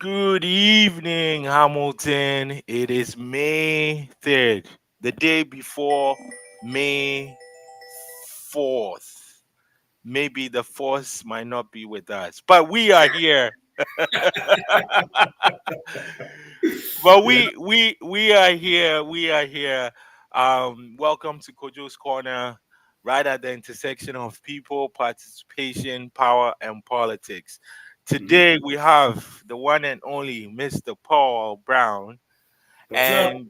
Good evening, Hamilton. It is May 3rd, the day before May 4th. Maybe the force might not be with us, but we are here. But Yeah, we are here. We are here. Welcome to Kojos Corner, right at the intersection of people, participation, power, and politics. mhm. Today we have the one and only Mr. Paul Brown, What's up? and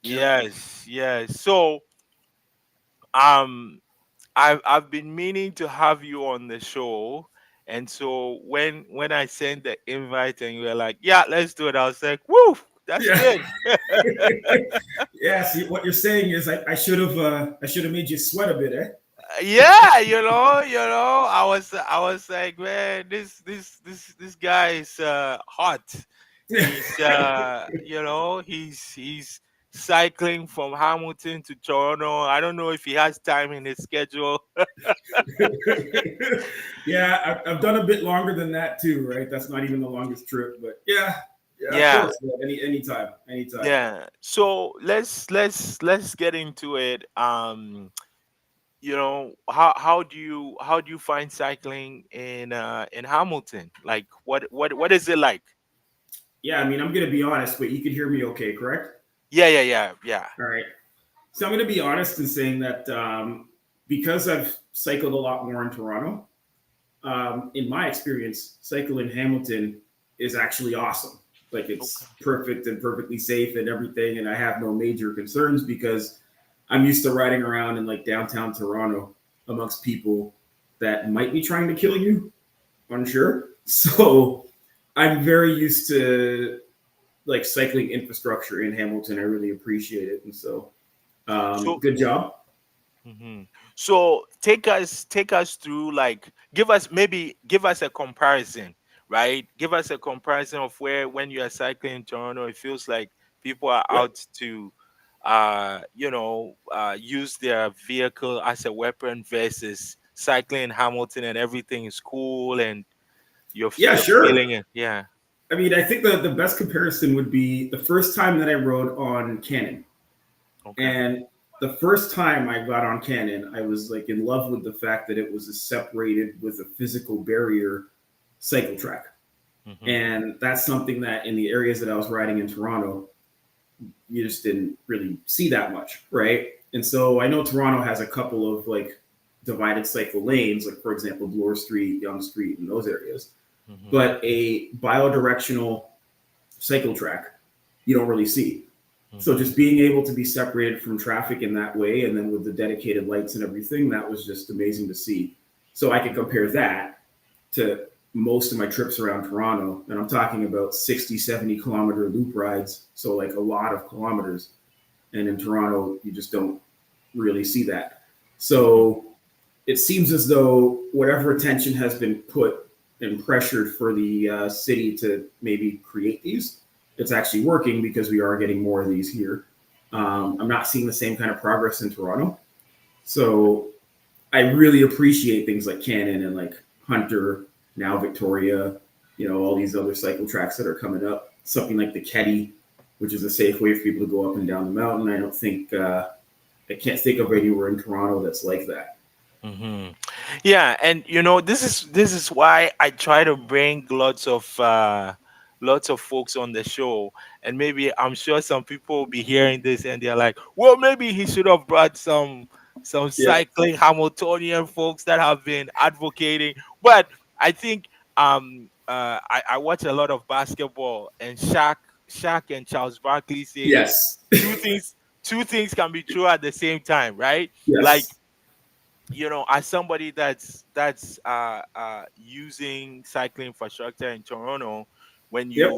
Yep. yes. So um, I've been meaning to have you on the show. And so when I sent the invite and you were like, yeah, let's do it, I was like, woo, that's Yeah. good. Yeah. See, what you're saying is I should have made you sweat a bit, eh? Yeah, I was like, man, this guy is hot. He's he's cycling from Hamilton to Toronto. I don't know if he has time in his schedule. Yeah, I've done a bit longer than that too, right? That's not even the longest trip, but yeah, of Yeah, course. Yeah, anytime. yeah. So let's get into it. How do you find cycling in Hamilton? Like what is it like? Yeah, I mean, I'm gonna be honest, but you can hear me okay, correct? Yeah. All right. So I'm gonna be honest in saying that because I've cycled a lot more in Toronto, in my experience, cycle in Hamilton is actually awesome. Like Okay. it's perfect and perfectly safe and everything, and I have no major concerns because I'm used to riding around in like downtown Toronto amongst people that might be trying to kill you. Unsure. So I'm very used to like cycling infrastructure in Hamilton. I really appreciate it, and so So good job. mhm. So take us through, like, give us a comparison, right? Give us a comparison of where when you are cycling in Toronto, it feels like people are Yep. out to use their vehicle as a weapon versus cycling in Hamilton and everything is cool and Yeah, you're sure. feeling it. Yeah. I mean, I think the best comparison would be the first time that I rode on Canon. Okay. And the first time I got on Canon, I was like in love with the fact that it was a separated with a physical barrier cycle track. Hmm. And that's something that in the areas that I was riding in Toronto, you just didn't really see that much, right? And so I know Toronto has a couple of like divided cycle lanes, like for example, Bloor Street, Yonge Street, and those areas. Hmm. But a biodirectional cycle track, you don't really see. So Hmm. just being able to be separated from traffic in that way, and then with the dedicated lights and everything, that was just amazing to see. So I can compare that to most of my trips around Toronto, and I'm talking about 60, 70 kilometer loop rides. So like a lot of kilometers. And in Toronto, you just don't really see that. Hmm. So it seems as though whatever attention has been put and pressured for the city to maybe create these, it's actually working because we are getting more of these here. Hmm. I'm not seeing the same kind of progress in Toronto. So I really appreciate things like Cannon and like Hunter, now Victoria, all these other cycle tracks that are coming up. Something like the Ketty, which is a safe way for people to go up and down the mountain. I don't think, I can't think of anywhere in Toronto that's like that. Hmm. Yeah, and this is why I try to bring lots of folks on the show, and maybe I'm sure some people will be hearing this and they're like, well, maybe he should have brought some Yeah. cycling Hamiltonian folks that have been advocating. But I think I watch a lot of basketball, and Shaq and Charles Barkley say Yes. two things two things can be true at the same time, right? Like, Yes. as somebody that's using cycling infrastructure in Toronto, when Yep.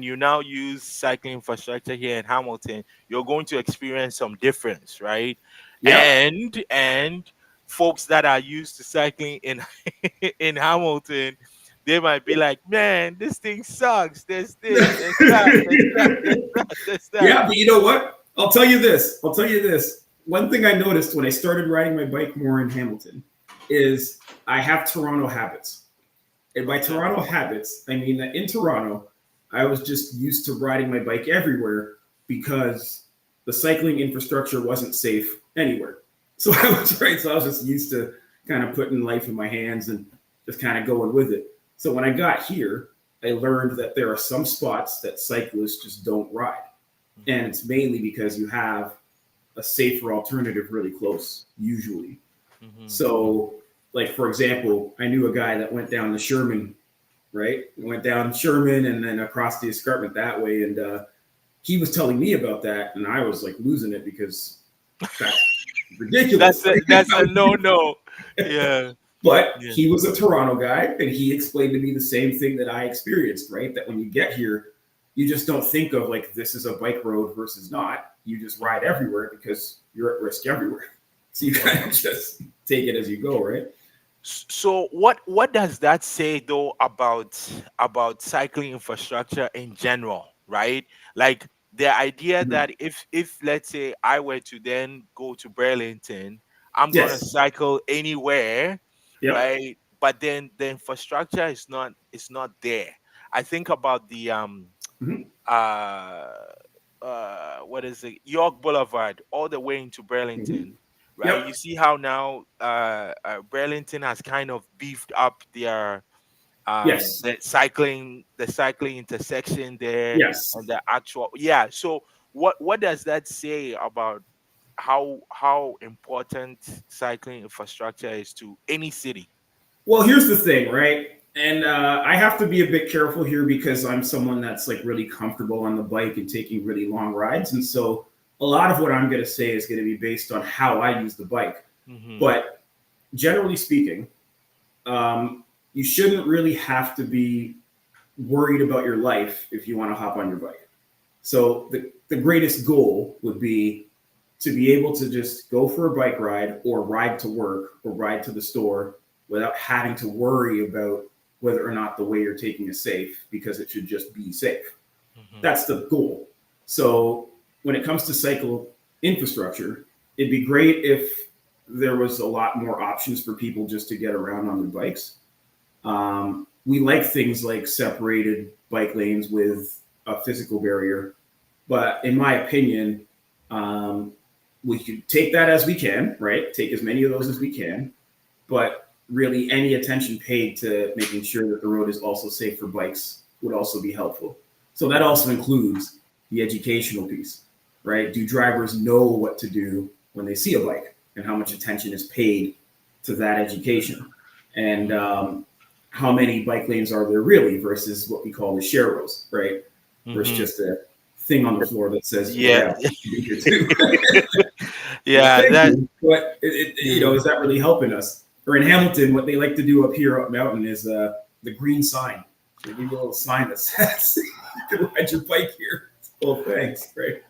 you now use cycling infrastructure here in Hamilton, you're going to experience some difference, right? Yep. And folks that are used to cycling in in Hamilton, they might be like, man, this thing sucks. There's this, there's that, there's that, there's that, there's that. Yeah, but you know what? I'll tell you this. I'll tell you this. One thing I noticed when I started riding my bike more in Hamilton is I have Toronto habits. And by Okay. Toronto habits, I mean that in Toronto, I was just used to riding my bike everywhere because the cycling infrastructure wasn't safe anywhere. So I was right. So I was just used to kind of putting life in my hands and just kind of going with it. So when I got here, I learned that there are some spots that cyclists just don't ride. And Mhm. it's mainly because you have a safer alternative really close, usually. Mhm. So, like, for example, I knew a guy that went down to Sherman, right? Went down Sherman and then across the escarpment that way. And he was telling me about that. And I was like losing it because that's ridiculous. That's a no no. Yeah. But Yeah. he was a Toronto guy, and he explained to me the same thing that I experienced, right? That when you get here, you just don't think of like this is a bike road versus not. You just ride everywhere because you're at risk everywhere. So you Mhm. kind of just take it as you go, right? So what does that say though about cycling infrastructure in general, right? Like the idea Mhm. that if let's say I were to then go to Burlington, I'm gonna Yes. cycle anywhere, Yep. right? But then the infrastructure is not there. I think about the Mhm. uh what is it, York Boulevard all the way into Mhm. Burlington, right? You Yep. see how now Burlington has kind of beefed up their Yes. the cycling intersection there Yes. and the actual, yeah. So what does that say about how important cycling infrastructure is to any city? Well, here's the thing, right? And I have to be a bit careful here because I'm someone that's like really comfortable on the bike and taking really long rides. And so a lot of what I'm going to say is going to be based on how I use the bike. Hmm. But generally speaking, you shouldn't really have to be worried about your life if you want to hop on your bike. So the greatest goal would be to be able to just go for a bike ride or ride to work or ride to the store without having to worry about whether or not the way you're taking is safe because it should just be safe. Hmm. That's the goal. So when it comes to cycle infrastructure, it'd be great if there was a lot more options for people just to get around on their bikes. We like things like separated bike lanes with a physical barrier, but in my opinion, um, we should take that as we can, right? Take as many of those as we can, but really any attention paid to making sure that the road is also safe for bikes would also be helpful. So that also includes the educational piece, right? Do drivers know what to do when they see a bike and how much attention is paid to that education? And how many bike lanes are there really versus what we call the share rows, right? Where it's Hmm. just a thing on the floor that says, Yeah. yeah, you can be here too. Well, Yeah, thank that. you. But is that really helping us? Or in Hamilton, what they like to do up here up mountain is the green sign. So they give you a little sign that says you can ride your bike here. Well, thanks, right?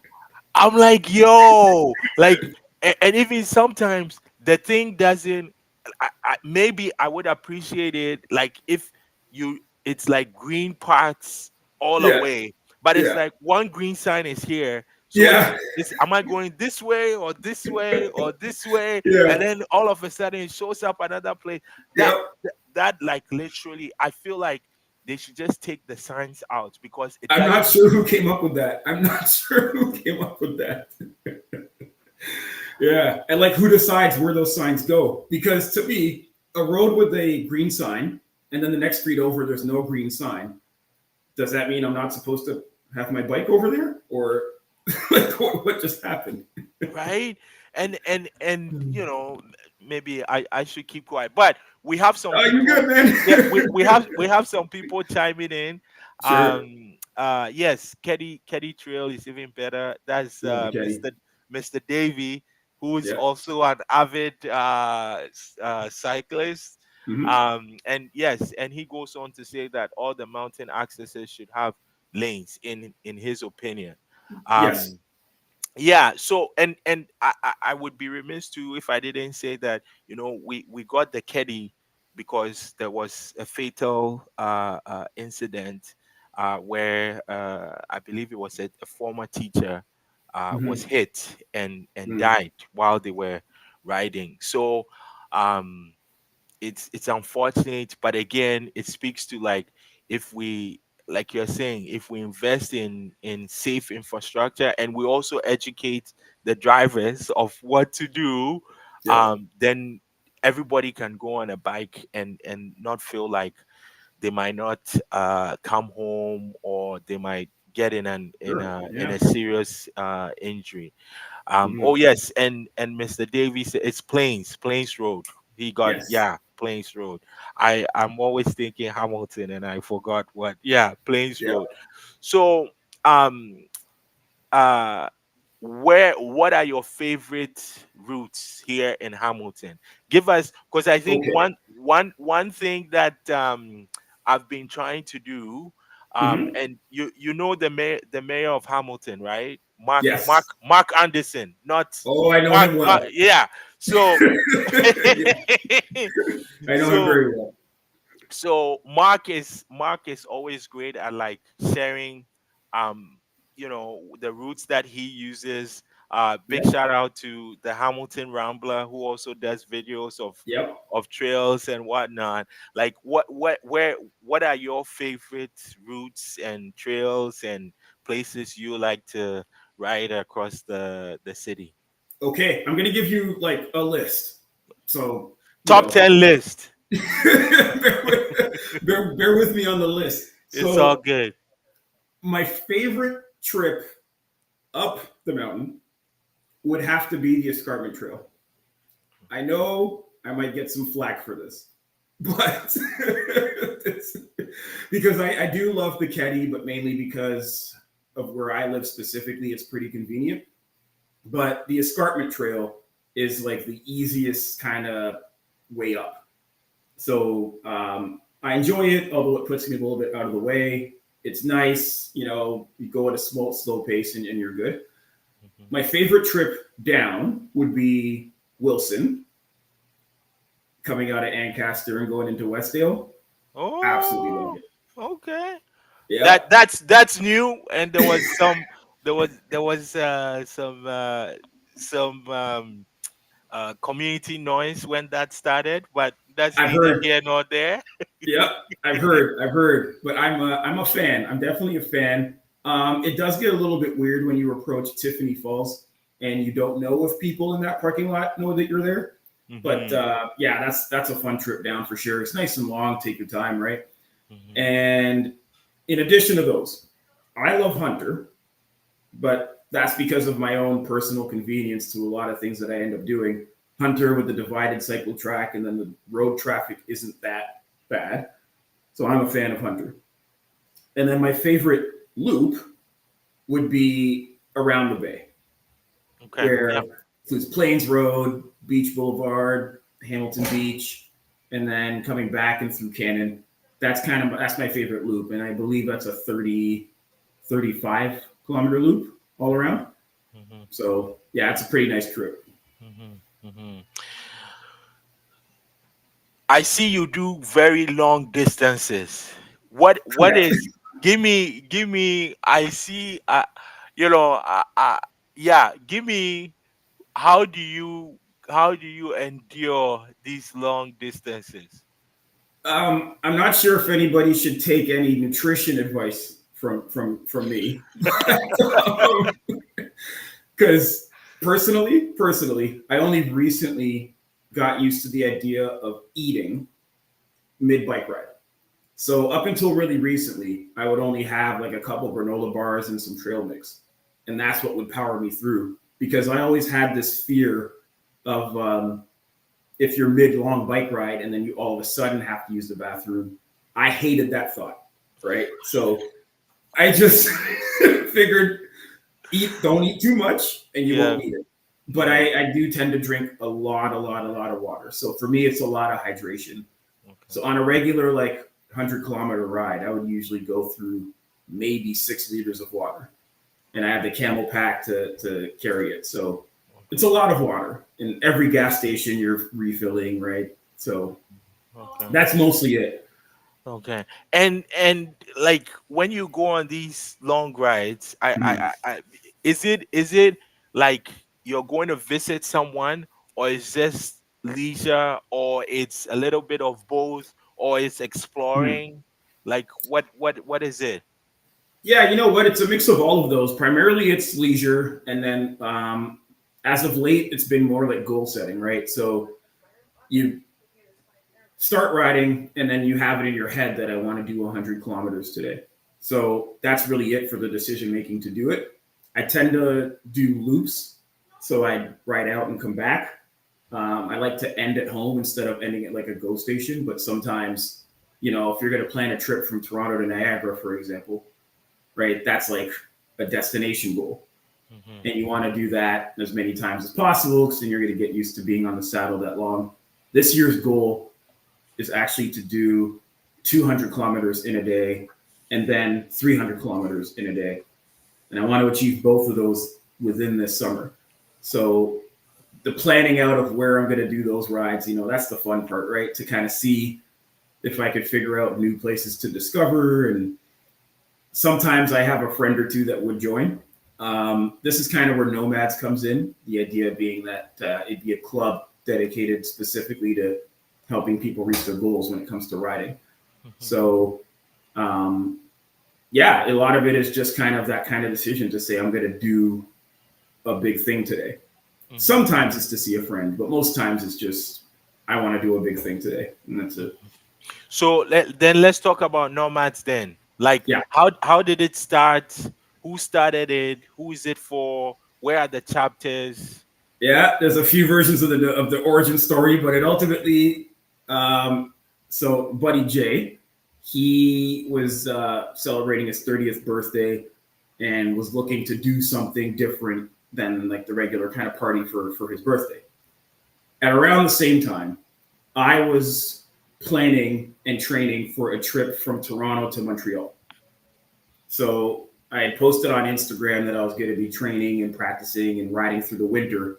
I'm like, yo, like, and even sometimes the thing doesn't. Maybe I would appreciate it, like if it's like green parts all the Yeah, way, but it's yeah, like one green sign is here. So yeah, it's am I going this way or this way or this way, and yeah, then all of a sudden it shows up another place. That yep. that like literally, I feel like they should just take the signs out because it I'm not doesn't. sure who came up with that. I'm not sure who came up with that. Yeah, and like who decides where those signs go? Because to me, a road with a green sign, and then the next street over, there's no green sign. Does that mean I'm not supposed to have my bike over there, or like what just happened? Right, and maybe I should keep quiet, but we have some Oh, you're people. good, Yeah, man. we have some people chiming in. Sure. Yes, Keddy Trail is even better. That's Love you, Kenny. Mr. Davy, who is Yeah. also an avid cyclist. Hmm. And yes, and he goes on to say that all the mountain accesses should have lanes in his opinion. Yes. um yeah, so and I would be remiss too if I didn't say that, we got the Keddy because there was a fatal incident where I believe it was a former teacher was Hmm. hit and Hmm. died while they were riding. So it's unfortunate, but again it speaks to, like, if we like you're saying, if we invest in safe infrastructure and we also educate the drivers of what to do, Yep. then everybody can go on a bike and not feel like they might not come home, or they might get Sure. in a Yeah. serious injury. Oh Mhm. yes, and Mr. Davies, it's Plains Road. He got, Yes. yeah, Plains Road. I'm always thinking Hamilton, and I forgot what. Yeah, Plains Yep. Road. So um uh where what are your favorite routes here in Hamilton? Give us, because I think Okay. one thing that I've been trying to do, Hmm. and you know the mayor of Hamilton, right? Mark Mark Yes. Mark Anderson, not Oh, I know Mark, him Mark, well. yeah. So Yeah, I know him so very well. Mark is always great at like sharing, um the routes that he uses. Big Yep. shout out to the Hamilton Rambler, who also does videos Yep. of trails and whatnot. Like what are your favorite routes and trails and places you like to ride across the city? Okay, I'm gonna give you like a list. So you Top know, 10 list. bear with me on the list. It's all So good. my favorite trip up the mountain would have to be the escarpment trail. I know I might get some flack for this, but because I do love the Keddy, but mainly because of where I live specifically, it's pretty convenient. But the escarpment trail is like the easiest kind of way up. So I enjoy it, although it puts me a little bit out of the way. It's nice, you go at a slow pace and you're good. Mhm. My favorite trip down would be Wilson, coming out of Ancaster and going into Westdale. Absolutely love Oh, it. okay. Yep. That's new, and there was some community noise when that started, but that's I've neither heard. here nor there. Yep. I've heard. But I'm a fan. I'm definitely a fan. It does get a little bit weird when you approach Tiffany Falls and you don't know if people in that parking lot know that you're there. But Hmm. yeah, that's a fun trip down for sure. It's nice and long. Take your time, right? Hmm. And in addition to those, I love Hunter, but that's because of my own personal convenience to a lot of things that I end up doing. Hunter with the divided cycle track, and then the road traffic isn't that bad. So I'm a fan of Hunter. And then my favorite loop would be around the bay, Okay. where Yeah. it includes Plains Road, Beach Boulevard, Hamilton Beach, and then coming back and through Cannon. That's my favorite loop, and I believe that's a 35 kilometer loop all around. Hmm. So yeah, it's a pretty nice trip. Hmm. Hmm. I see you do very long distances. What Correct. is? Give me. I see. You know. Yeah. Give me. How do you how do you endure these long distances? I'm not sure if anybody should take any nutrition advice from me, because personally, I only recently got used to the idea of eating mid bike ride. So up until really recently, I would only have like a couple granola bars and some trail mix, and that's what would power me through. Because I always had this fear of if you're mid long bike ride and then you all of a sudden have to use the bathroom. I hated that thought, right? So I just figured don't eat too much and you won't Yeah. need it. But Yeah. I do tend to drink a lot of water. So for me, it's a lot of hydration. Okay. So on a regular like 100-kilometer ride, I would usually go through maybe 6 liters of water, and I have the camel pack to carry it. So it's Okay. a lot of water. In every gas station, you're refilling, right? So Okay. that's mostly it. Okay. And like when you go on these long rides, Mhm. is it like you're going to visit someone, or is this leisure, or it's a little bit of both, or it's Mhm. exploring? Like what is it? Yeah, you know what? It's a mix of all of those. Primarily, it's leisure, and then as of late, it's been more like goal setting, right? So you start riding, and then you have it in your head that I want to do 100 kilometers today. So that's really it for the decision making to do it. I tend to do loops, so I ride out and come back. I like to end at home instead of ending at like a go station. But sometimes, if you're going to plan a trip from Toronto to Niagara, for example, right, that's like a destination goal. Hmm. And you want to do that as many times as possible because then you're going to get used to being on the saddle that long. This year's goal is actually to do 200 kilometers in a day and then 300 kilometers in a day. And I want to achieve both of those within this summer. So the planning out of where I'm going to do those rides, that's the fun part, right? To kind of see if I could figure out new places to discover. And sometimes I have a friend or two that would join. This is kind of where Nomads comes in. The idea being that it'd be a club dedicated specifically to helping people reach their goals when it comes to riding. Hmm. So, yeah, a lot of it is just kind of that kind of decision to say, I'm going to do a big thing today. Hmm. Sometimes it's to see a friend, but most times it's just, I want to do a big thing today. And that's it. So then let's talk about nomads then. Like Yeah. how did it start? Who started it? Who is it for? Where are the chapters? Yeah, there's a few versions of the origin story, but it ultimately, um, so Buddy J, he was celebrating his 30th birthday and was looking to do something different than like the regular kind of party for his birthday. At around the same time, I was planning and training for a trip from Toronto to Montreal. So I had posted on Instagram that I was going to be training and practicing and riding through the winter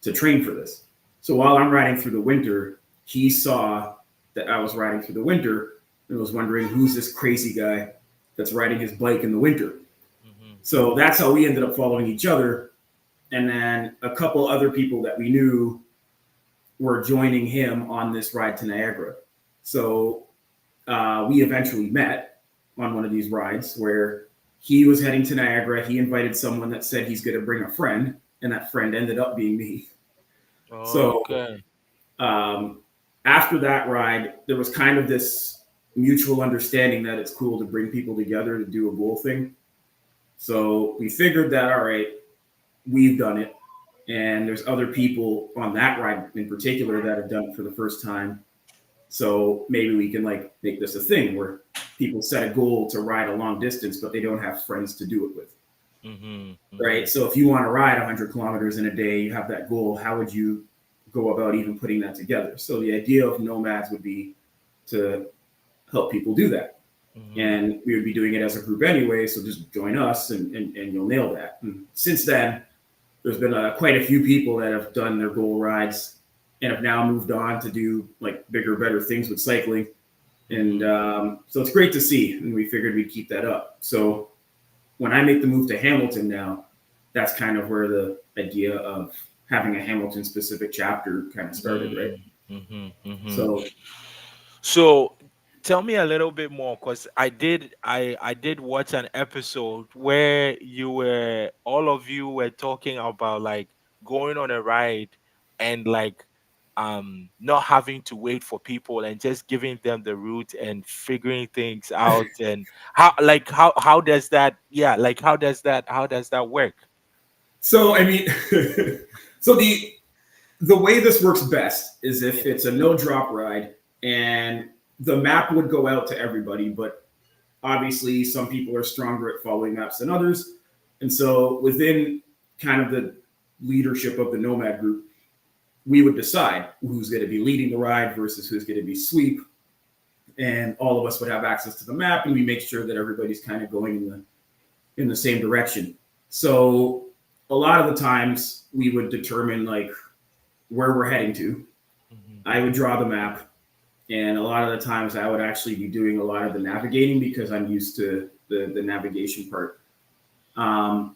to train for this. So while I'm riding through the winter, he saw that I was riding through the winter and was wondering who's this crazy guy that's riding his bike in the winter. Hmm. So that's how we ended up following each other. And then a couple other people that we knew were joining him on this ride to Niagara. So we eventually met on one of these rides where he was heading to Niagara. He invited someone that said he's going to bring a friend, and that friend ended up being me. So Okay. um, after that ride, there was kind of this mutual understanding that it's cool to bring people together to do a goal thing. So we figured that, all right, we've done it. And there's other people on that ride in particular that have done it for the first time. So maybe we can like make this a thing where people set a goal to ride a long distance, but they don't have friends to do it with. Hmm. Right. Hmm. So if you want to ride 100 kilometers in a day, you have that goal. How would you go about even putting that together? So the idea of nomads would be to help people do that. Hmm. And we would be doing it as a group anyway. So just join us and you'll nail that. And since then, there's been quite a few people that have done their goal rides and have now moved on to do like bigger, better things with cycling. And Hmm. so it's great to see. And we figured we'd keep that up. So when I make the move to Hamilton now, that's kind of where the idea of having a Hamilton specific chapter kind of started, right? Hmm. Hmm. So So tell me a little bit more, because I did watch an episode where you were all of you were talking about like going on a ride and like not having to wait for people and just giving them the route and figuring things out. And how does that, yeah, like how does that work? so I mean so the way this works best is if Yeah. it's a no drop ride and the map would go out to everybody, but obviously some people are stronger at following maps than others. And so within kind of the leadership of the Nomad group, we would decide who's going to be leading the ride versus who's going to be sweep. And all of us would have access to the map and we make sure that everybody's kind of going in the same direction. So a lot of the times we would determine like where we're heading to. Hmm. I would draw the map, and a lot of the times I would actually be doing a lot of the navigating because I'm used to the navigation part. Um,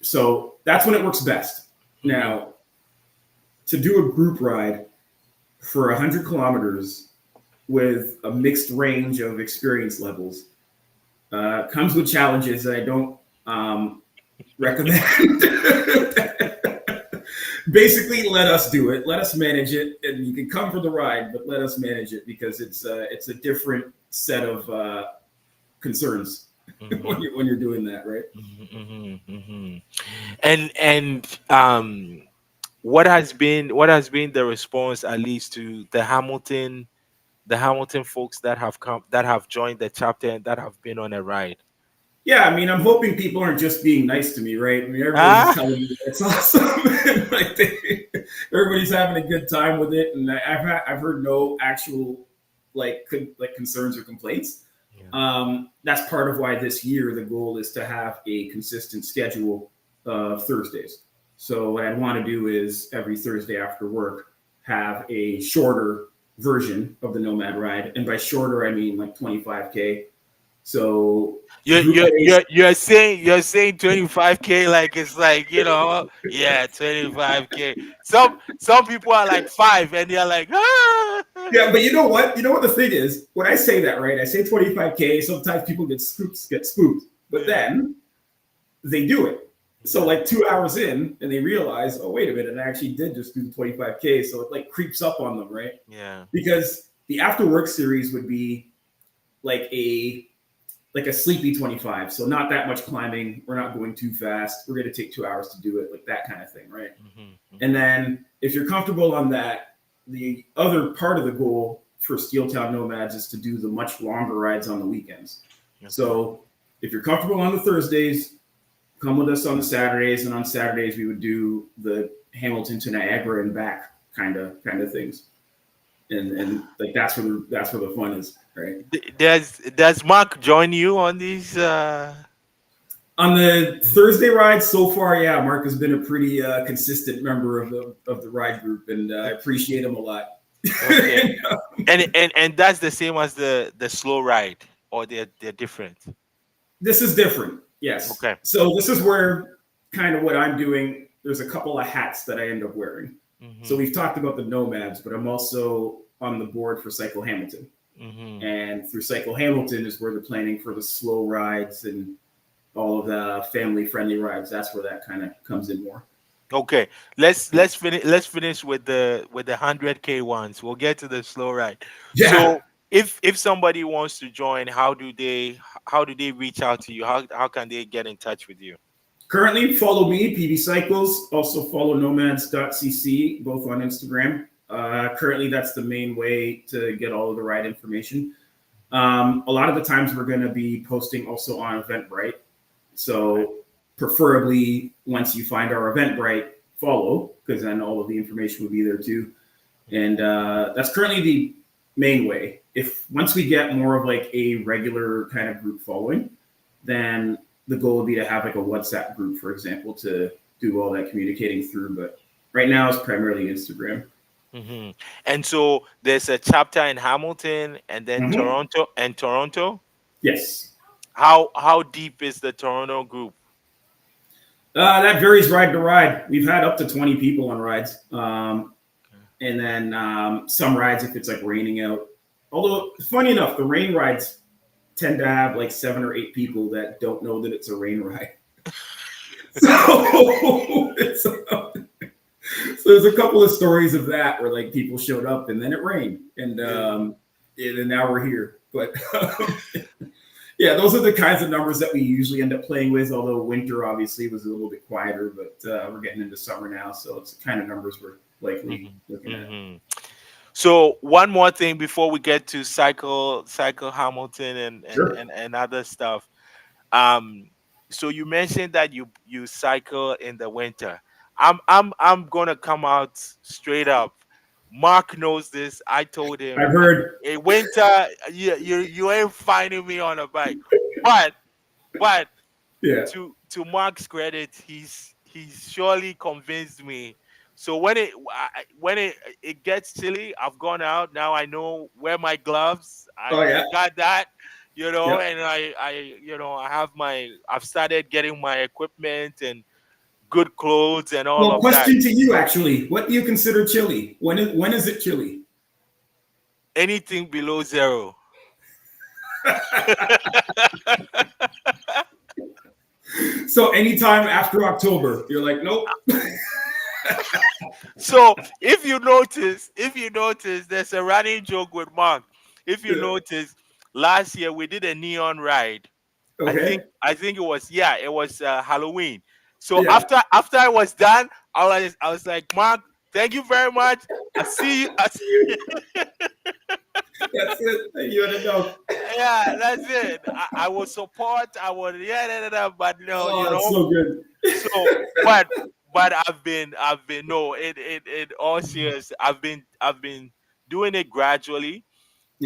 so that's when it works best. Hmm. Now, to do a group ride for 100 kilometers with a mixed range of experience levels. Comes with challenges that I don't recommend. Basically, let us do it. Let us manage it, and you can come for the ride, but let us manage it because it's a different set of concerns Mm-hmm. when you're doing that, right? Mm-hmm. Mm-hmm. And what has been the response, at least to the Hamilton folks that have joined the chapter and that have been on a ride? Yeah, I mean, I'm hoping people aren't just being nice to me, right? I mean, everybody's just Ah, telling me it's awesome. Like everybody's having a good time with it, and I've heard no actual like concerns or complaints. yeah. That's part of why this year the goal is to have a consistent schedule of Thursdays. So what I want to do is every Thursday after work have a shorter version of the Nomad ride, and by shorter I mean like 25K. So You're group you're days. you're you're saying 25K, like it's like, yeah, 25K. Some people are like five and they're like, ah. Yeah, but you know what? You know what the thing is? When I say that, right? I say 25K. Sometimes people get spooked, but Yeah, then they do it. So yeah, like 2 hours in, and they realize, oh wait a minute, I actually did just do the 25K. So it like creeps up on them, right? yeah. Because the after work series would be like a sleepy 25. So not that much climbing. We're not going too fast. We're going to take 2 hours to do it, like that kind of thing, right? Hmm. And Hmm. then if you're comfortable on that, the other part of the goal for Steeltown Nomads is to do the much longer rides on the weekends. Okay. So if you're comfortable on the Thursdays, come with us on the Saturdays, and on Saturdays we would do the Hamilton to Niagara and back kind of things. And like that's where the fun is, right? Does Mark join you on these? On the Thursday ride so far, yeah, Mark has been a pretty consistent member of the ride group, and I appreciate him a lot. Okay. And that's the same as the slow ride, or they're different. This is different, yes. Okay. So this is where kind of what I'm doing. There's a couple of hats that I end up wearing. So Hmm. we've talked about the Nomads, but I'm also on the board for Cycle Hamilton, Hmm. and through Cycle Hamilton is where they're planning for the slow rides and all of the family friendly rides. That's where that kind of comes in more. Okay, let's finish with the 100K ones. We'll get to the slow ride. Yeah. So if somebody wants to join, how do they reach out to you? How can they get in touch with you? Currently, follow me, PB Cycles. Also, follow nomads.cc, both on Instagram. Currently, that's the main way to get all of the ride information. A lot of the times, we're going to be posting also on Eventbrite. Okay. So, preferably, once you find our Eventbrite, follow, because then all of the information will be there too. And that's currently the main way. If once we get more of like a regular kind of group following, then the goal would be to have like a WhatsApp group, for example, to do all that communicating through. But right now, it's primarily Instagram. Hmm. And so there's a chapter in Hamilton, and then Mm-hmm. Toronto. Yes. How deep is the Toronto group? That varies ride to ride. We've had up to 20 people on rides. And then some rides, if it's like raining out. Although, funny enough, the rain rides tend to have like 7 or 8 people that don't know that it's a rain ride. So, so there's a couple of stories of that where like people showed up and then it rained, Yeah. and now we're here. But yeah, those are the kinds of numbers that we usually end up playing with. Although winter obviously was a little bit quieter, but we're getting into summer now, so it's the kind of numbers we're likely Hmm. looking at. Hmm. So one more thing before we get to cycle Hamilton Sure. and other stuff. Um, so you mentioned that you cycle in the winter. I'm gonna come out straight up. Mark knows this. I told I've him, heard. in winter, you ain't finding me on a bike. But but Yeah. to Mark's credit, he's surely convinced me. So when it gets chilly, I've gone out. Now I know where my gloves. Oh I yeah. got that, Yep. and I've started getting my equipment and good clothes and all Well, of that. question to you actually: what do you consider chilly? When is it chilly? anything below zero. So anytime after October, you're like, nope. So if you notice, there's a running joke with Mark. If you Yeah. notice, last year we did a neon ride. I think Okay. I think it was Halloween. So Yeah. after I was done, I was like, Mark, thank you very much. I see you. That's it. You had to know. Yeah, that's it. I will support. I will, yeah, but no, Oh, that's so good. So, but I've been no. It all serious. I've been doing it gradually.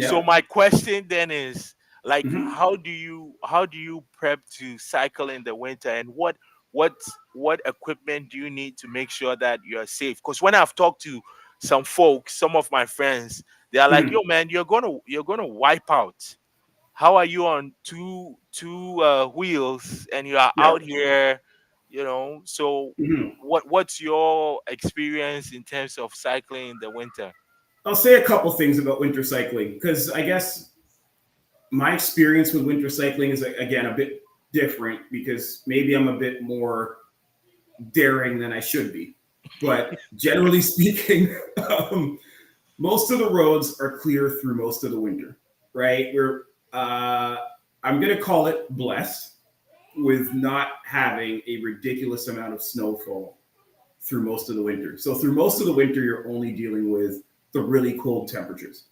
So Yeah. my question then is, like, Hmm. how do you prep to cycle in the winter, and what what equipment do you need to make sure that you're safe? Because when I've talked to some folks, some of my friends, they are like, Hmm. yo man, you're gonna wipe out. How are you on two wheels and you are Yeah. out here, so Hmm. what's your experience in terms of cycling in the winter? I'll say a couple things about winter cycling because I guess my experience with winter cycling is again a bit different because maybe I'm a bit more daring than I should be. But generally speaking, most of the roads are clear through most of the winter, right? Uh, I'm going to call it blessed with not having a ridiculous amount of snowfall through most of the winter. So through most of the winter, you're only dealing with the really cold temperatures.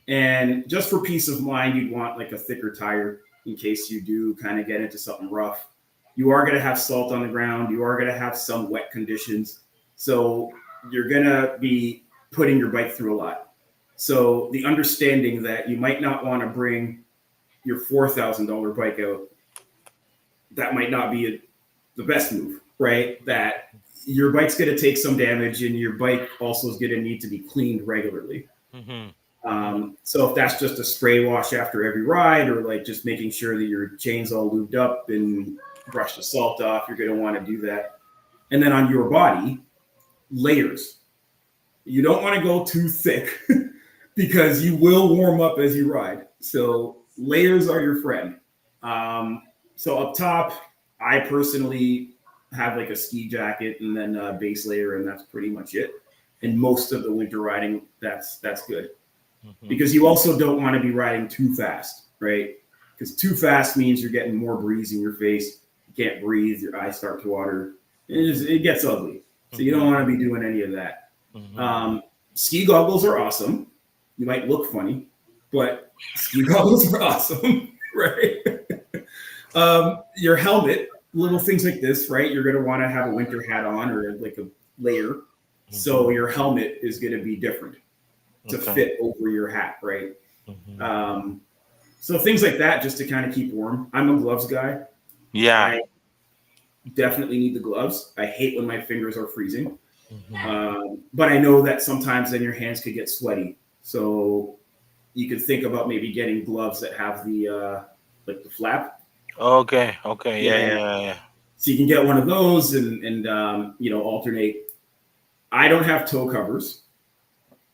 And just for peace of mind, you'd want like a thicker tire in case you do kind of get into something rough. You are going to have salt on the ground. You are going to have some wet conditions. So you're going to be putting your bike through a lot. So the understanding that you might not want to bring your $4,000 bike out, that might not be the best move, right? That your bike's going to take some damage and your bike also is going to need to be cleaned regularly. Hmm. So if that's just a spray wash after every ride, or like just making sure that your chain's all lubed up and brush the salt off, you're going to want to do that. And then on your body, layers. You don't want to go too thick because you will warm up as you ride. So layers are your friend. Um, so up top, I personally have like a ski jacket and then a base layer, and that's pretty much it. And most of the winter riding, that's good Hmm. because you also don't want to be riding too fast, right? Because too fast means you're getting more breeze in your face. You can't breathe. Your eyes start to water. It gets ugly. So you don't Hmm. want to be doing any of that. Hmm. Um, Ski goggles are awesome. You might look funny, but ski goggles are awesome, right? Your helmet, little things like this, right? You're going to want to have a winter hat on or like a layer. So Hmm. your helmet is going to be different to Okay. fit over your hat, right? Hmm. Um, so things like that just to kind of keep warm. I'm a gloves guy. Yeah. I definitely need the gloves. I hate when my fingers are freezing. Hmm. But I know that sometimes then your hands could get sweaty. So you could think about maybe getting gloves that have the like the flap. Okay. Okay. Yeah. Yeah. Yeah. Yeah. So you can get one of those and alternate. I don't have toe covers.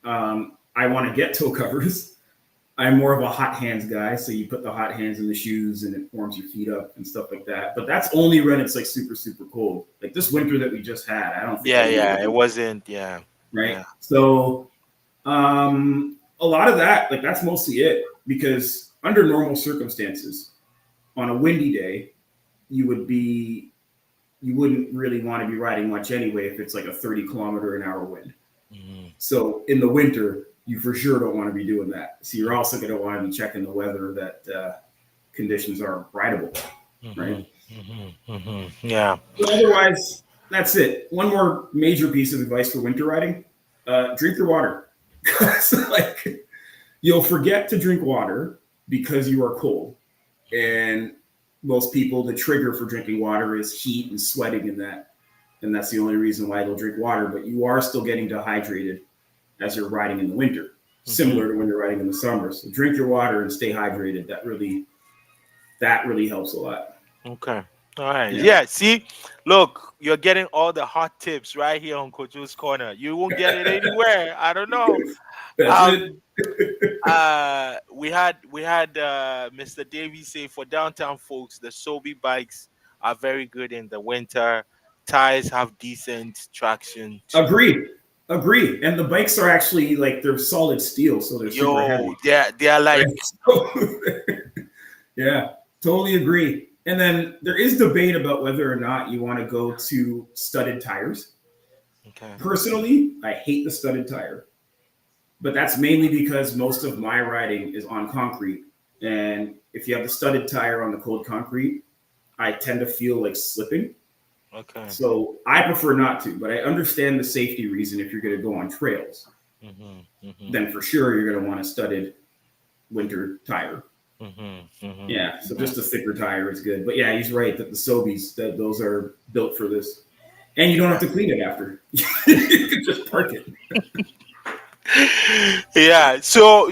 I want to get toe covers. I'm more of a hot hands guy, so you put the hot hands in the shoes and it warms your feet up and stuff like that. But that's only when it's like super super cold. Like this winter that we just had, I don't think I Yeah. needed Yeah. It it, wasn't. Yeah. right? Yeah. So a lot of that, like that's mostly it because under normal circumstances, on a windy day, you would be you wouldn't really want to be riding much anyway if it's like a 30 km/h wind. Hmm. So in the winter, you for sure don't want to be doing that. So you're also going to want to be checking the weather that conditions are rideable, Hmm. right? Hmm. Yeah. But otherwise, that's it. One more major piece of advice for winter riding: drink your water. Like you'll forget to drink water because you are cold. And most people, the trigger for drinking water is heat and sweating and that. And that's the only reason why they'll drink water. But you are still getting dehydrated as you're riding in the winter, Hmm. similar to when you're riding in the summer. So drink your water and stay hydrated. That really helps a lot. Okay. All right. Yeah. Yeah. See, look, you're getting all the hot tips right here on Kojos Corner. You won't get it anywhere. I don't know. That's it. Um, we had Mr. Davies say for downtown folks, the Sobe bikes are very good in the winter. Tires have decent traction too. Agree. Agree. And the bikes are actually like they're solid steel, so they're super Yo, heavy. they're Right. like So, yeah, totally agree. And then there is debate about whether or not you want to go to studded tires. okay. Personally, I hate the studded tire, but that's mainly because most of my riding is on concrete. And if you have the studded tire on the cold concrete, I tend to feel like slipping. Okay. So I prefer not to, but I understand the safety reason if you're going to go on trails. Mhm. Mhm. Then for sure you're going to want a studded winter tire. Mhm. Mhm. Yeah, so Mhm. just a thicker tire is good. But yeah, he's right that the Sobeys, that those are built for this. And you don't have Yeah. to clean it after. You can just park it. Yeah. So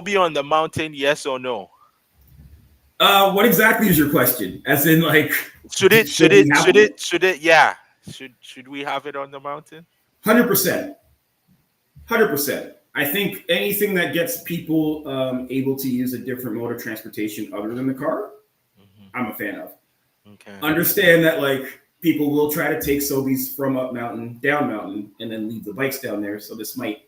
be on the mountain, yes or no? What exactly is your question? As in, like, Should it should should we it have should one? it should it yeah. Should we have it on the mountain? 100%. 100%. I think anything that gets people able to use a different mode of transportation other than the car, Hmm. I'm a fan of. Okay. Understand that like people will try to take Sobeys from up mountain, down mountain, and then leave the bikes down there. So this might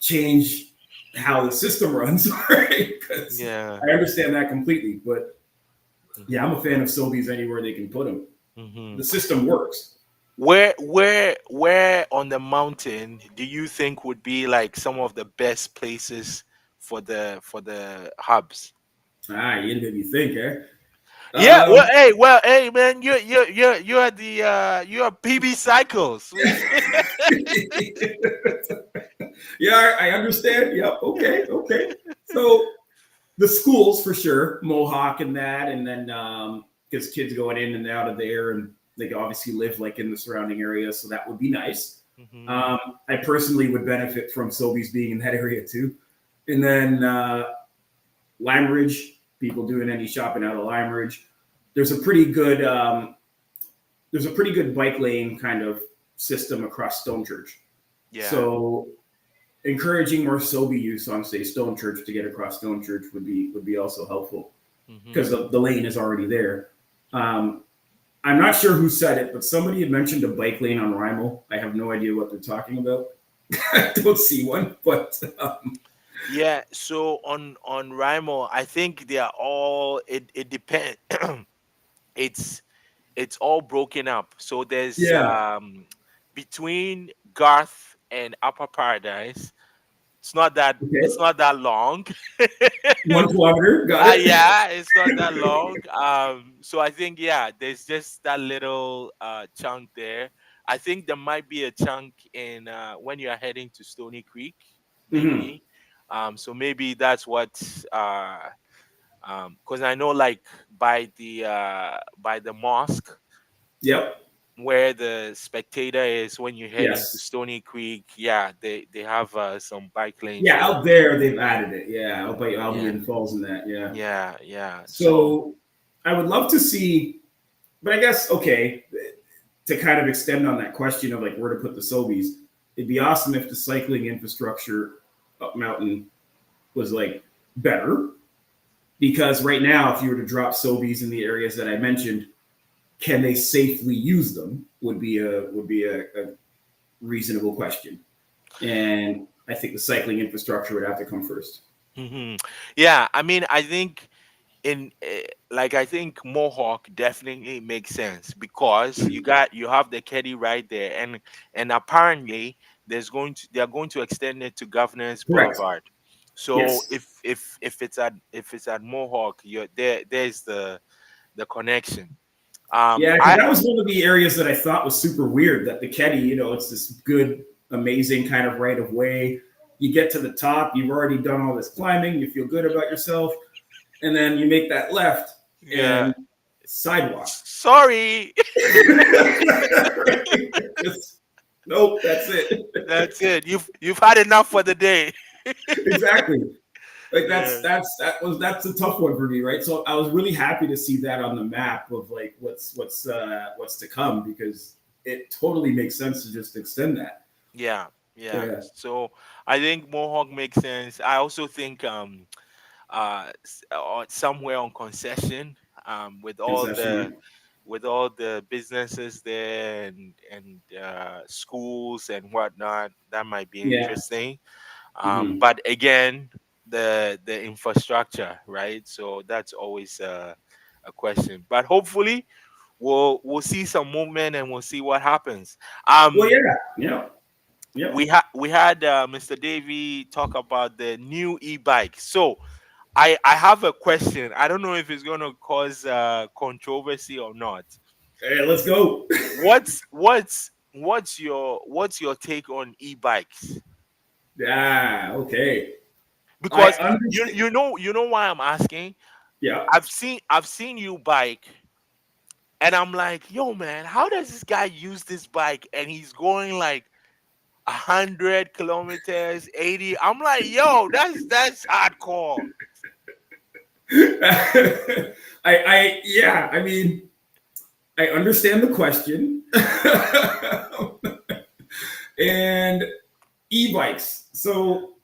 change how the system runs, right? Because Yeah. I understand that completely. But yeah, Hmm. I'm a fan of Sobeys anywhere they can put them. Hmm. The system works. Where on the mountain do you think would be like some of the best places for the hubs? Ah, you made me think, eh? Yeah, Um, well, hey, man, you're the you're PB Cycles. yeah, I understand. Yep. Okay. Okay. So the schools for sure, Mohawk and that, and then because kids going in and out of there, and they obviously live like in the surrounding area, so that would be nice. Hmm. I personally would benefit from Sobeys being in that area too, and then Lime Ridge, people doing any shopping out of Lime Ridge. There's a pretty good bike lane kind of system across Stone Church. Yeah. So encouraging more Sobe use on say Stone Church to get across Stone Church would be also helpful because Hmm. the lane is already there. Um, I'm not sure who said it, but somebody had mentioned a bike lane on Rymel. I have no idea what they're talking about. I don't see one, but Yeah. So on Rimo, I think they are all. It depends. it's it's all broken up. So there's yeah, between Garth and Upper Paradise. okay, It's not that long. 1 kilometer, got it. Yeah, it's not that long. So I think yeah, there's just that little chunk there. I think there might be a chunk in when you are heading to Stony Creek, Hmm. maybe. So maybe that's what because I know like by the mosque Yep. where the spectator is when you're heading to Yes. Stony Creek, yeah, they have some bike lanes Yeah, there. out there they've added it. Yeah, out by Yeah, Albion Falls and that. Yeah. yeah. So So I would love to see, but I guess okay, to kind of extend on that question of like where to put the Sobeys, it'd be awesome if the cycling infrastructure up mountain was like better. Because right now, if you were to drop Sobeys in the areas that I mentioned, can they safely use them? Would be a reasonable question. And I think the cycling infrastructure would have to come first. hmm. Yeah, I mean, I think in like I think Mohawk definitely makes sense because you have the Keddy right there, and apparently they're going to extend it to Governors Correct. Boulevard. So Yes. if it's at Mohawk, you're there's the connection. Yeah, because I that was one of the areas that I thought was super weird. That the Keddy, it's this good, amazing kind of right of way. You get to the top, you've already done all this climbing, you feel good about yourself, and then you make that left yeah, and sidewalk. sorry. Just, nope, that's it. That's it. You've had enough for the day. Exactly. Like Yeah. that's a tough one for me, right? So I was really happy to see that on the map of like what's to come because it totally makes sense to just extend that. Yeah, Yeah. Yeah, So I think Mohawk makes sense. I also think somewhere on concession, with all the concession. businesses there, and schools and whatnot, that might be Yeah. interesting. Hmm. But again, the infrastructure, right? So that's always a question. But hopefully, we'll see some movement and we'll see what happens. Well, Um, yeah. Yep. Yep. we had Mr. Davy talk about the new e-bike. So I have a question. I don't know if it's going to cause controversy or not. Hey, let's go. What's your take on e-bikes? Ah, okay. I Because you understand. you know you know why I'm asking. Yeah. I've seen you bike, and I'm like, yo man, how does this guy use this bike and he's going like 100 kilometers, 80? I'm like, yo, that's hardcore. Yeah. I mean, I understand the question. And e-bikes. So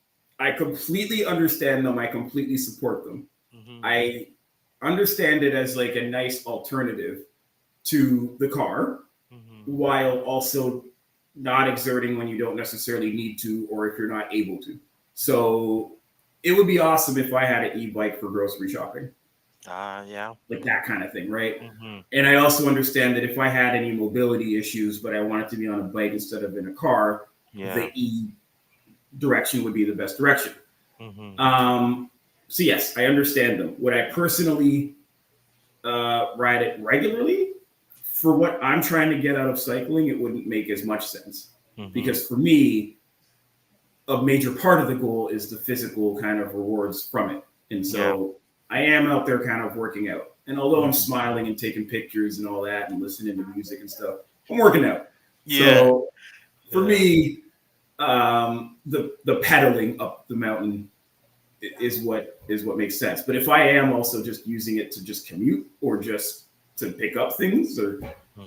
I completely understand them. I completely support them. Hmm. I understand it as like a nice alternative to the car Hmm. while also not exerting when you don't necessarily need to or if you're not able to. So it would be awesome if I had an e-bike for grocery shopping, Yeah. like that kind of thing, right? Hmm. And I also understand that if I had any mobility issues, but I wanted to be on a bike instead of in a car, Yeah. the e direction would be the best direction. Hmm. Um, so yes, I understand them. Would I personally ride it regularly? For what I'm trying to get out of cycling, it wouldn't make as much sense Hmm. because for me, a major part of the goal is the physical kind of rewards from it. And Yeah. so I am out there kind of working out. And although I'm Hmm. smiling and taking pictures and all that and listening to music and stuff, I'm working out. Yeah. So for Yeah. me, the pedaling up the mountain is what makes sense. But if I am also just using it to just commute or just to pick up things Hmm.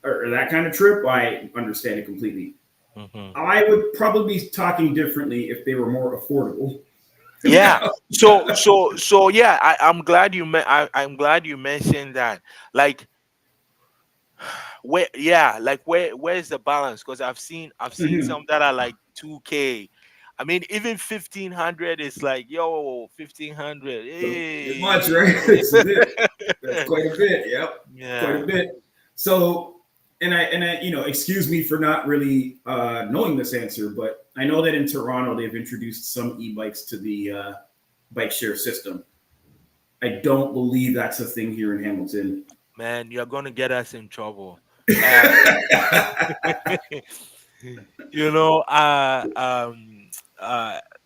or that kind of trip, I understand it completely. Hmm. I would probably be talking differently if they were more affordable. Yeah. So yeah, I'm glad you mentioned that. Like, where's the balance? Because I've seen Mhm. some that are like 2K. I mean, even 1,500 is like, yo, 1,500. So it's much, right? Hey. It's a bit. That's quite a bit. Yep, quite Yeah. a bit. So, and excuse me for not really knowing this answer, but I know that in Toronto they've introduced some e-bikes to the bike share system. I don't believe that's a thing here in Hamilton. Man, you're gonna get us in trouble. Uh, you know,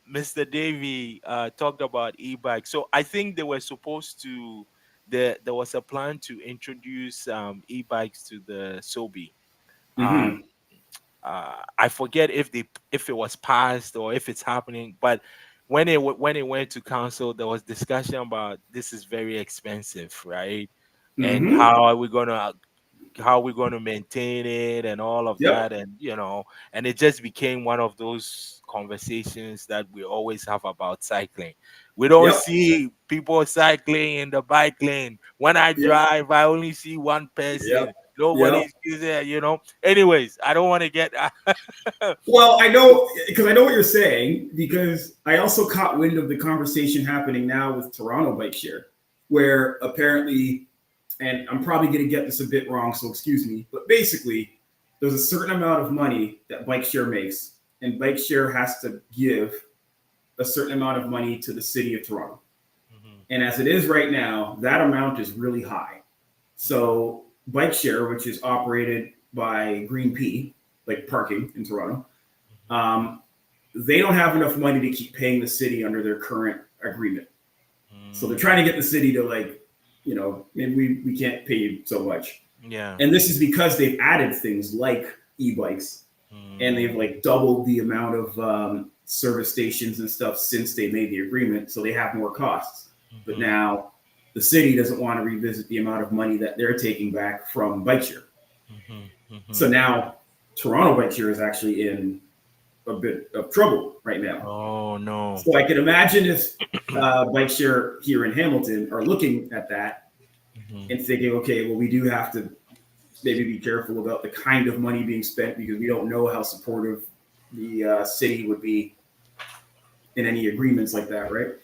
Mr. Davy talked about e-bike. So I think they were supposed to. There was a plan to introduce e-bikes to the Sobi. Um, Hmm. I forget if it was passed or if it's happening, but when it went to council, there was discussion about this is very expensive, right? And Hmm. how are we going to maintain it and all of Yep. that, and it just became one of those conversations that we always have about cycling. We don't Yep. see people cycling in the bike lane. When I Yep. drive, I only see one Yep. person. Yep. Nobody's using it. Anyways, I don't want to get Well, I know because I know what you're saying because I also caught wind of the conversation happening now with Toronto Bike Share, where apparently, and I'm probably going to get this a bit wrong, so excuse me, but basically, there's a certain amount of money that Bike Share makes, and Bike Share has to give a certain amount of money to the city of Toronto. Mhm, And as it is right now, that amount is really high. mhm, So Bike Share, which is operated by Green P, like parking in Toronto, mhm, um, they don't have enough money to keep paying the city under their current agreement. So they're trying to get the city to like, maybe we can't pay you so much. yeah. And this is because they've added things like e-bikes and they've Mm, like doubled the amount of service stations and stuff since they made the agreement. So they have more costs. But mhm, now the city doesn't want to revisit the amount of money that they're taking back from bike share. mhm, So mhm, now Toronto bike share is actually in a bit of trouble right now. Oh no. So I can imagine if bike share here in Hamilton are looking at that Mhm. and thinking, okay, well, we do have to maybe be careful about the kind of money being spent because we don't know how supportive the city would be in any agreements like that, right?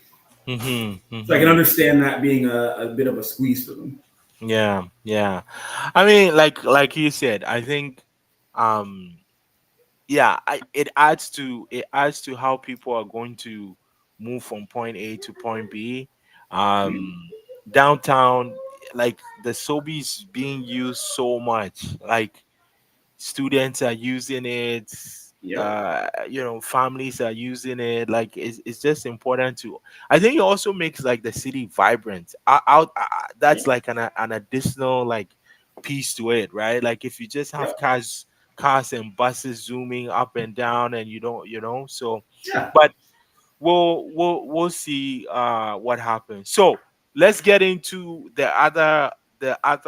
Mhm. So I can Mhm. understand that being a bit of a squeeze for them. Yeah, yeah. I mean, like you said, I think, um, yeah, it adds to how people are going to move from point A to point B. Mm. Um, Downtown, like the Sobeys being used so much, like students are using it, Yep. families are using it, like it's just important to, I think it also makes like the city vibrant. That's Yeah. like an additional like piece to it, right? Like if you just have Yep. cars and buses zooming up and down and you don't, so, Yeah. but we'll see what happens. So let's get into the other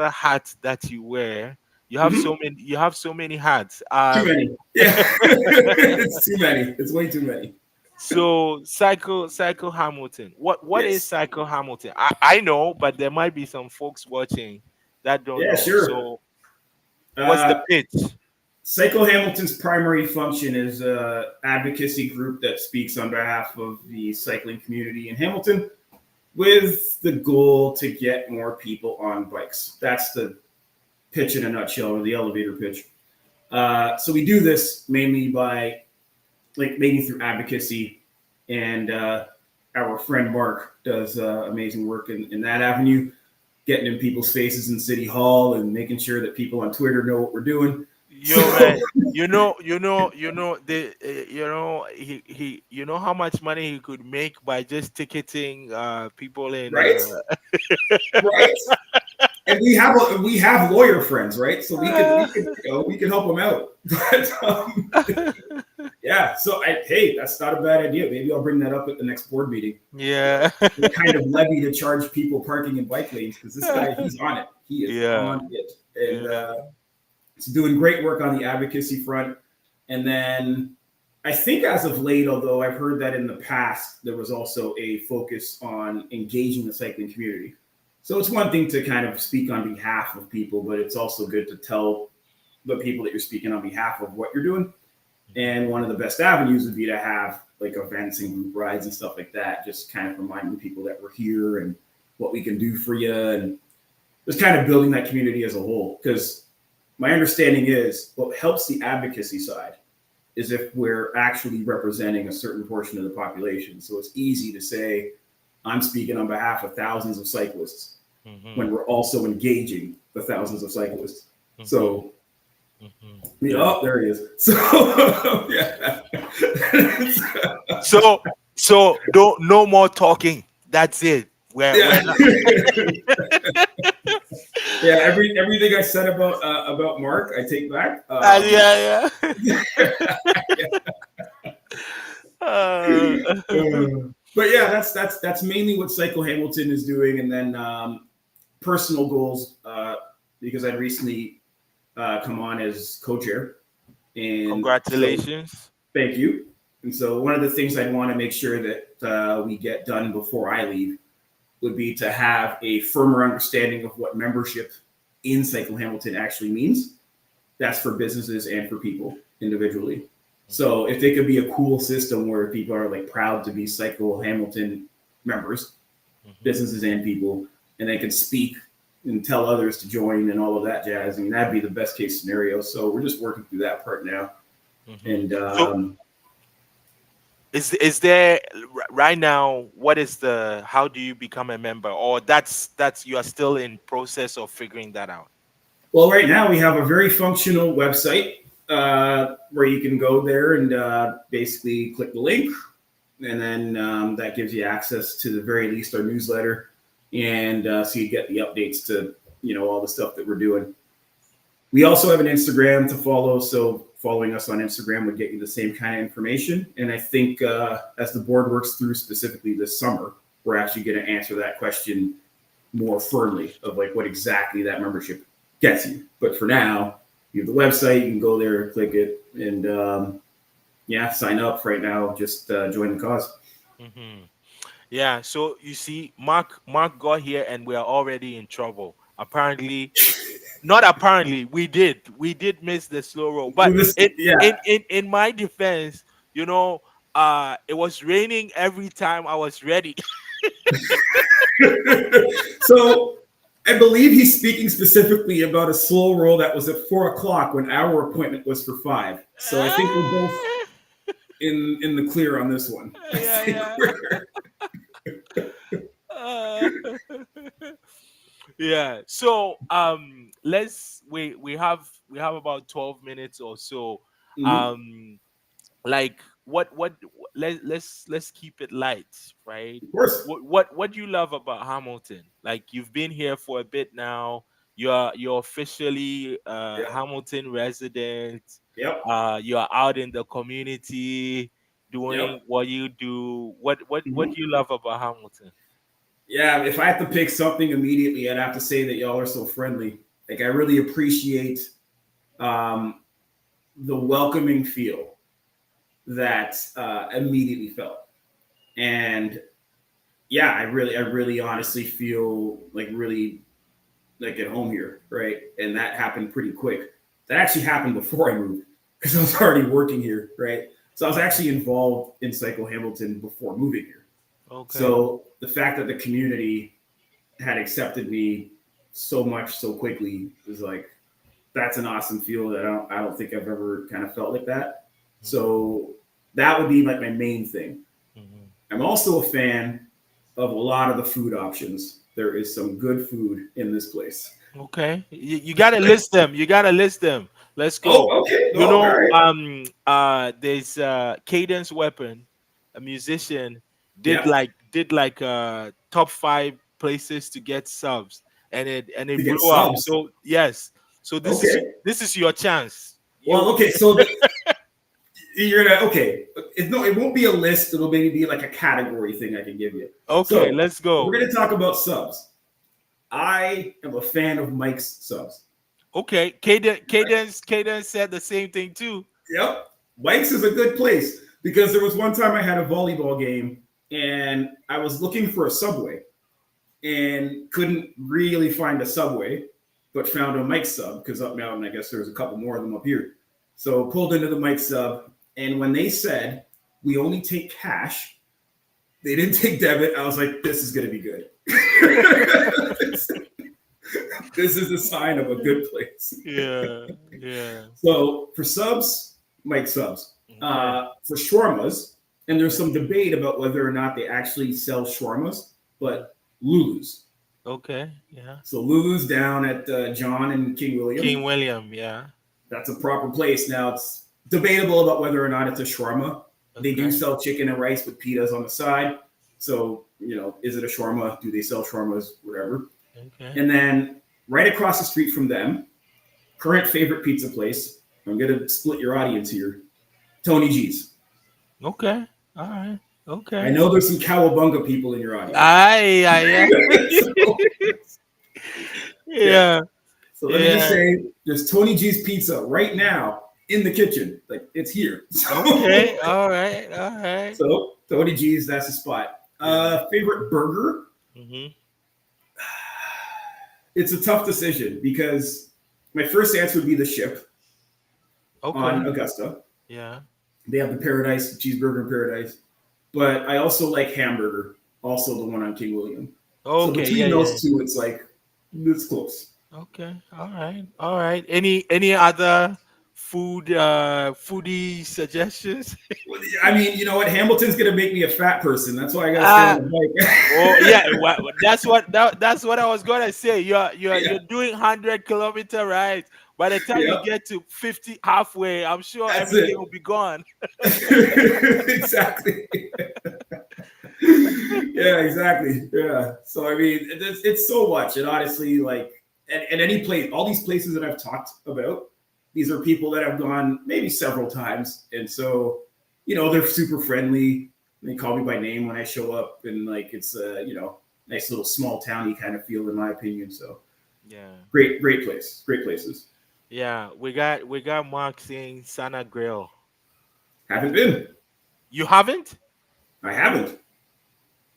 hat that you wear. Hmm. You have so many hats. Too many. Yeah. It's too many. It's way too many. So Cycle Hamilton. What is Yes. Cycle Hamilton? I know, but there might be some folks watching that don't Yeah, know. sure. So what's the Uh, pitch? Psycho Hamilton's primary function is a advocacy group that speaks on behalf of the cycling community in Hamilton with the goal to get more people on bikes. That's the pitch in a nutshell, or the elevator pitch. So we do this mainly by like mainly through advocacy, and our friend Mark does amazing work in that avenue, getting in people's faces in City Hall and making sure that people on Twitter know what we're doing. Yo So man, you know how much money he could make by just ticketing people in right, right, and we have lawyer friends, right? So we can help them out. But yeah, so hey, that's not a bad idea. Maybe I'll bring that up at the next board meeting. yeah. What kind of levy to charge people parking in bike lanes? Because this guy, he's on it. He is Yeah. on it, and Yeah. he's doing great work on the advocacy front. And then I think as of late, although I've heard that in the past, there was also a focus on engaging the cycling community. So it's one thing to kind of speak on behalf of people, but it's also good to tell the people that you're speaking on behalf of what you're doing. And one of the best avenues would be to have like events and group rides and stuff like that, just kind of reminding people that we're here and what we can do for you, and just kind of building that community as a whole. Because my understanding is what helps the advocacy side is if we're actually representing a certain portion of the population. So it's easy to say, I'm speaking on behalf of thousands of cyclists Hmm. when we're also engaging the thousands of cyclists. Hmm. So, Hmm. yeah, Yeah. oh, there he is. So, yeah. So don't, no more talking. That's it. We're Yeah. not. Yeah, everything I said about Mark, I take back. Yeah, yeah. Uh, But yeah, that's mainly what Cycle Hamilton is doing, and then personal goals. Because I recently come on as co-chair, and so Congratulations. thank you. And so one of the things I'd want to make sure that we get done before I leave would be to have a firmer understanding of what membership in Cycle Hamilton actually means. That's for businesses and for people individually. So if it could be a cool system where people are like proud to be Cycle Hamilton members, Hmm. businesses and people, and they can speak and tell others to join and all of that jazz. I mean, that'd be the best case scenario. So we're just working through that part now. Hmm. And So is there right now? What is the? How do you become a member? Or that's you are still in process of figuring that out. well, right now we have a very functional website where you can go there and basically click the link, and then that gives you access to the very least our newsletter, and so you get the updates to all the stuff that we're doing. We also have an Instagram to follow, so following us on Instagram would get you the same kind of information. And I think as the board works through specifically this summer, we're actually going to answer that question more firmly of like what exactly that membership gets you. But for now, you have the website, you can go there, click it, and Yeah, sign up right now. Just join the cause. Hmm. Yeah. So you see, Mark got here, and we are already in trouble. Apparently, not apparently, we did miss the slow roll. But Yeah. in my defense, you know, it was raining every time I was ready. So I believe he's speaking specifically about a slow roll that was at 4 o'clock when our appointment was for 5. So I think we're both in the clear on this one. I Yeah, think yeah. we're Uh, yeah. So we have about 12 minutes or so. Mhm. Um like what let's keep it light, right? Of course. What do you love about Hamilton? Like, you've been here for a bit now. You're officially Yep. Hamilton resident. Yep. You're out in the community doing Yep. what you do. What Mhm. do you love about Hamilton? Yeah, if I had to pick something immediately, I'd have to say that y'all are so friendly. Like I really appreciate um, the welcoming feel that immediately felt, and yeah, I really honestly feel like really like at home here, right? And that happened pretty quick. That actually happened before I moved because I was already working here, right? So I was Okay. actually involved in Cycle Hamilton before moving here. Okay. So the fact that the community had accepted me so much so quickly is like that's an awesome feel that I don't think I've ever kind of felt like that. Hmm. So that would be like my main thing. Hmm. I'm also a fan of a lot of the food options. There is some good food in this place. Okay. You gotta list them. You gotta list them. Let's go. Oh, okay. Oh, all right. There's Cadence Weapon, a musician, did Yeah. like top five places to get subs, and To it get blew up. subs. So yes. So Okay. this is your chance. Well, You okay. So you're gonna okay. It won't be a list. It'll maybe be like a category thing I can give you. okay, So let's we're go. gonna talk about subs. I am a fan of Mike's subs. Okay, Cadence said the same thing too. Yep. Mike's is a good place because there was one time I had a volleyball game and I was looking for a Subway and couldn't really find a Subway, but found a Mike's sub because up mountain, I guess there was a couple more of them up here. So pulled into the Mike's sub, and when they said we only take cash, they didn't take debit. I was like, this is going to be good. This is a sign of a good place. Yeah, yeah. So for subs, Mike subs. Okay. For shawarmas, and there's some debate about whether or not they actually sell shawarmas, but Lulu's. Okay, yeah. So Lulu's down at John and King William. King William, yeah. That's a proper place. Now it's debatable about whether or not it's a shawarma. They do Okay, sell chicken and rice with pitas on the side. So, is it a shawarma? Do they sell shawarmas? Whatever. okay, And then right across the street from them, current favorite pizza place. I'm going to split your audience here. Tony G's. okay. All right. I Okay. know there's some cowabunga people in your audience. Aye, aye, So, aye. yeah. Yeah, So let me just yeah. say there's Tony G's Pizza right now in the kitchen. Like it's here. Okay. All right. All right. So Tony G's, that's the spot. Yeah. Favorite burger? Mm-hmm. It's a tough decision because my first answer would be the Ship on Okay. Augusta. Yeah. They have the Paradise cheeseburger in Paradise, but I also like Hamburger, also the one on King William. So Okay. Yeah. between Yeah. those two, it's like it's close. Okay. All right. All right. Any other foodie suggestions? I mean, you know what? Hamilton's gonna make me a fat person. That's why I gotta stay on Ah. the Oh yeah. bike. That's what I was gonna say. You're Yeah, doing 100-kilometer rides. By the time you yeah, get to 50 halfway, I'm sure that's everything it. will be gone. Exactly. Yeah, exactly. Yeah. So I mean, it's so much, and honestly, like at any place, all these places that I've talked about, these are people that I've gone maybe several times, and so they're super friendly. They call me by name when I show up, and like it's nice little small towny kind of feel, in my opinion. So Yeah. great place, great places. Yeah. We got Mark saying Sana Grill. Haven't been. You haven't? I haven't.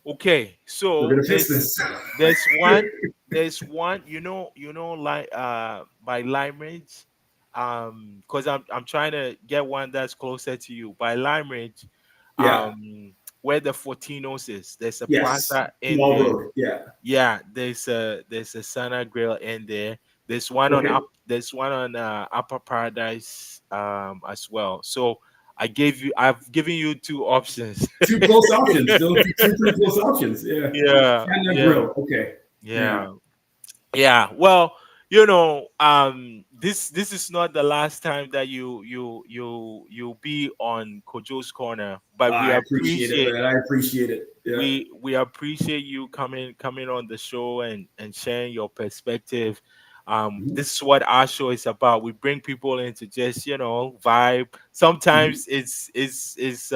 Okay, We're so gonna fix this. there's one there's one, like by Lime Ridge, because I'm trying to get one that's closer to you. By Lime Ridge, Yeah. where the Fortinos is, there's a Yes. plaza in Small there. road. Yeah. Yeah, there's a Sana Grill in there. Okay. There's one on Upper Paradise as well. So I've given you two options. Two close options. Those two pretty close options. Yeah. Yeah, And that yeah, grill. Okay. Yeah. yeah. Yeah, well, this is not the last time that you'll be on Kojos Corner, but we I appreciate it, appreciate man. I appreciate it. Yeah. we appreciate you coming on the show and sharing your perspective. Mhm. This is what our show is about. We bring people in to just vibe. Mhm. Sometimes it's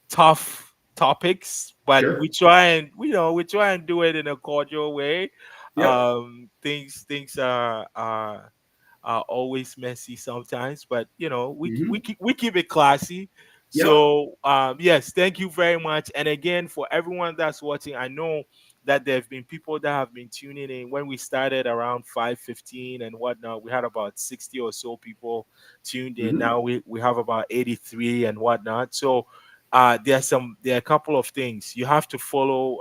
tough topics, but Sure. we try and do it in a cordial way. Yep. Things are always messy sometimes, but Hmm. we keep it classy. Yep. So yes, thank you very much. And again, for everyone that's watching, I know that there have been people that have been tuning in. When we started around 5:15 and whatnot, we had about 60 or so people tuned in. Hmm. Now we have about 83 and whatnot. So there are a couple of things you have to follow.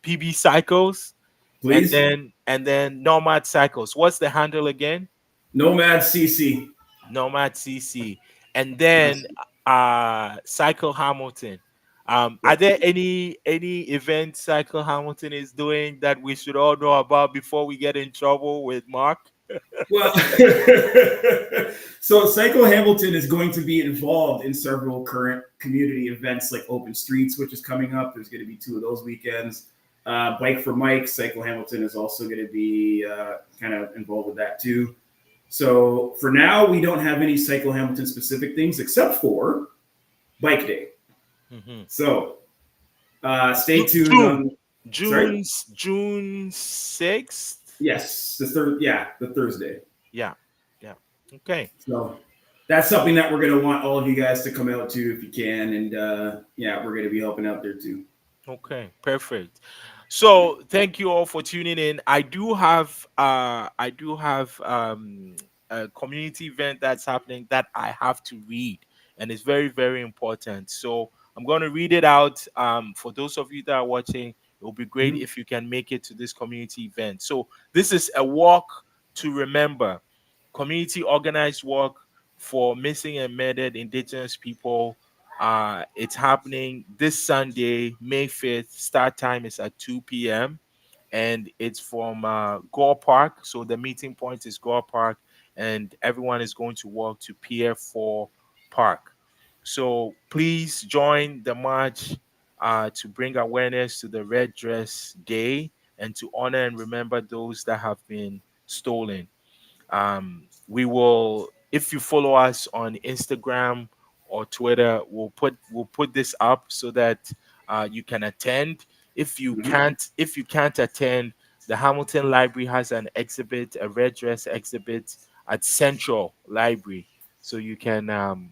PB Cycles, and Please. then Nomad Cycles. What's the handle again? Nomad CC. Nomad CC, and Yes. then Cycle Hamilton. Are Yep. there any events Cycle Hamilton is doing that we should all know about before we get in trouble with Mark? Well, so Psycho Hamilton is going to be involved in several current community events like Open Streets, which is coming up. There's going to be two of those weekends. Bike for Mike, Psycho Hamilton is also going to be kind of involved with that too. So for now, we don't have any Psycho Hamilton specific things except for Bike Day. Mhm. So stay tuned June, on. Sorry. June 6th. Yes, the third. Yeah, the Thursday. Yeah, yeah. Okay. So that's something that we're going to want all of you guys to come out to if you can. And yeah, we're going to be helping out there too. Okay, perfect. So thank you all for tuning in. I do have a community event that's happening that I have to read, and it's very, very important. So I'm going to read it out. For those of you that are watching, it will be great Mhm. if you can make it to this community event. So this is a walk to remember, community organized walk for missing and murdered indigenous people. It's happening this Sunday, May 5th. Start time is at 2 p.m. and it's from Gore Park. So the meeting point is Gore Park, and everyone is going to walk to Pier 4 Park. So please join the march to bring awareness to the Red Dress Day and to honor and remember those that have been stolen. We will, if you follow us on Instagram or Twitter, we'll put this up so that you can attend. Mhm. If you can't attend, the Hamilton Library has an exhibit, a red dress exhibit at Central Library, so you can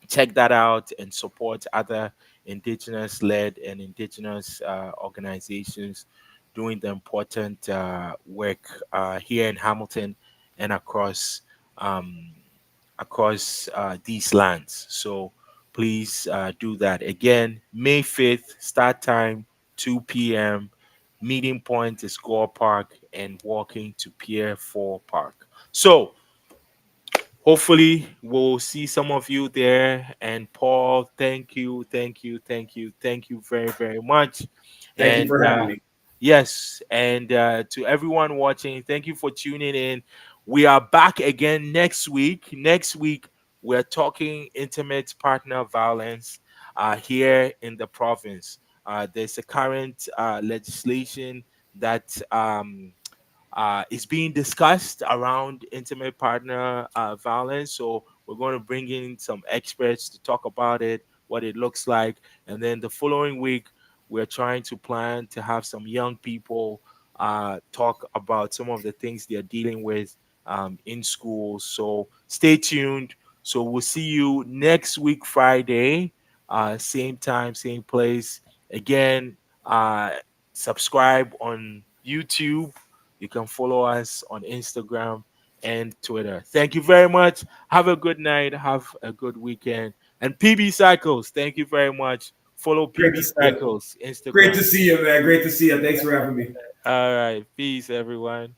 check that out and support other indigenous led and indigenous organizations doing the important work here in Hamilton and um, across these lands. So please do that. Again, May 5th, start time 2 p.m. Meeting point is Gore Park and walking to Pier 4 Park. So hopefully we'll see some of you there. And Paul, thank you, thank you, thank you, thank you very, very much. Thank you And for having me. yes, and to everyone watching, thank you for tuning in. We are back again next week. Next week, we're talking intimate partner violence here in the province. There's a current legislation that is being discussed around intimate partner violence. So we're going to bring in some experts to talk about it, what it looks like, and then the following week we're trying to plan to have some young people talk about some of the things they're dealing with in schools. So stay tuned. So we'll see you next week, Friday, same time, same place. Again, subscribe on YouTube. You can follow us on Instagram and Twitter. Thank you very much. Have a good night. Have a good weekend. And PB Cycles, thank you very much. Follow Great PB to Cycles great Instagram. to see you, man. Great to see you. Thanks for having me. All right. Peace, everyone.